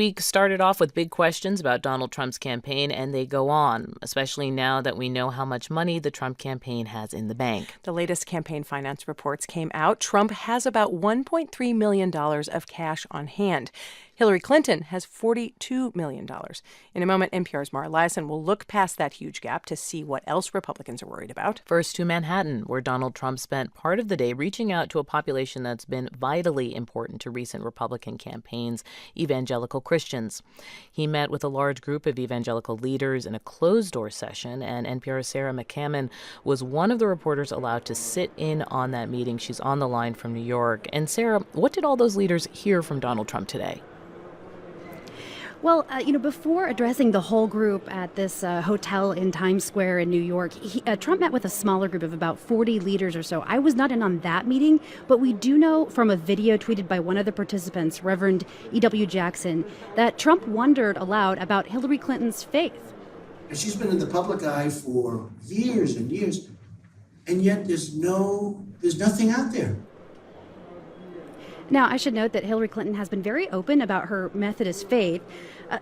week started off with big questions about Donald Trump's campaign, and they go on, especially now that we know how much money the Trump campaign has in the bank. The latest campaign finance reports came out. Trump has about $1.3 million of cash on hand. Hillary Clinton has $42 million. In a moment, NPR's Mara Liasson will look past that huge gap to see what else Republicans are worried about. First to Manhattan, where Donald Trump spent part of the day reaching out to a population that's been vitally important to recent Republican campaigns, evangelical Christians. He met with a large group of evangelical leaders in a closed-door session, and NPR's Sarah McCammon was one of the reporters allowed to sit in on that meeting. She's on the line from New York. And Sarah, what did all those leaders hear from Donald Trump today? Well, before addressing the whole group at this hotel in Times Square in New York, Trump met with a smaller group of about 40 leaders or so. I was not in on that meeting, but we do know from a video tweeted by one of the participants, Reverend E.W. Jackson, that Trump wondered aloud about Hillary Clinton's faith. She's been in the public eye for years and years, and yet there's nothing out there. Now, I should note that Hillary Clinton has been very open about her Methodist faith.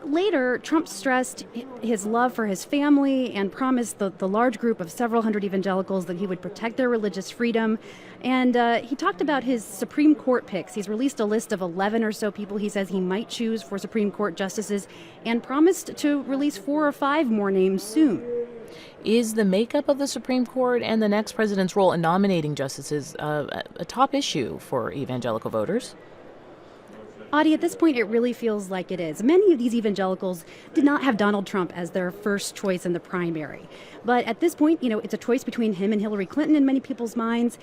Later, Trump stressed his love for his family and promised the large group of several hundred evangelicals that he would protect their religious freedom. And he talked about his Supreme Court picks. He's released a list of 11 or so people he says he might choose for Supreme Court justices and promised to release 4 or 5 more names soon. Is the makeup of the Supreme Court and the next president's role in nominating justices a top issue for evangelical voters? Audie, at this point, it really feels like it is. Many of these evangelicals did not have Donald Trump as their first choice in the primary. But at this point, it's a choice between him and Hillary Clinton in many people's minds,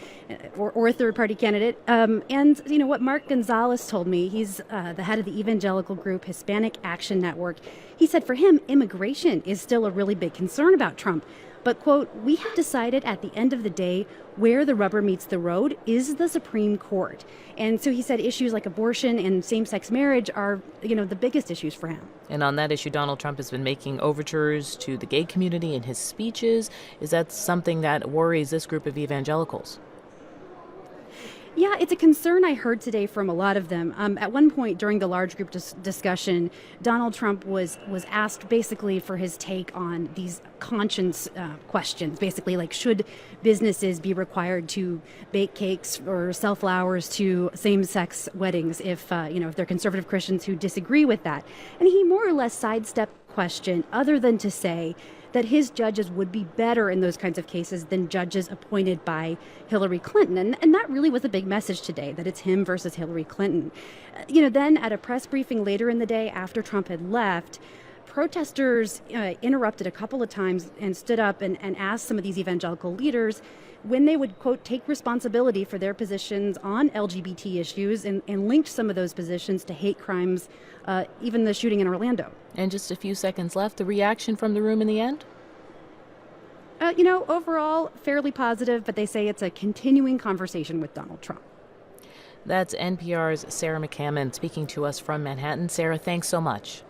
or a third-party candidate. And what Mark Gonzalez told me, he's the head of the evangelical group Hispanic Action Network. He said for him, immigration is still a really big concern about Trump. But, quote, we have decided at the end of the day where the rubber meets the road is the Supreme Court. And so he said issues like abortion and same-sex marriage are, the biggest issues for him. And on that issue, Donald Trump has been making overtures to the gay community in his speeches. Is that something that worries this group of evangelicals? Yeah, it's a concern I heard today from a lot of them. At one point during the large group discussion, Donald Trump was asked basically for his take on these conscience questions, basically like should businesses be required to bake cakes or sell flowers to same-sex weddings if they're conservative Christians who disagree with that. And he more or less sidestepped the question other than to say that his judges would be better in those kinds of cases than judges appointed by Hillary Clinton. And that really was a big message today, that it's him versus Hillary Clinton. Then at a press briefing later in the day after Trump had left, protesters interrupted a couple of times and stood up and asked some of these evangelical leaders when they would, quote, take responsibility for their positions on LGBT issues and linked some of those positions to hate crimes, even the shooting in Orlando. And just a few seconds left, the reaction from the room in the end? Overall, fairly positive, but they say it's a continuing conversation with Donald Trump. That's NPR's Sarah McCammon speaking to us from Manhattan. Sarah, thanks so much.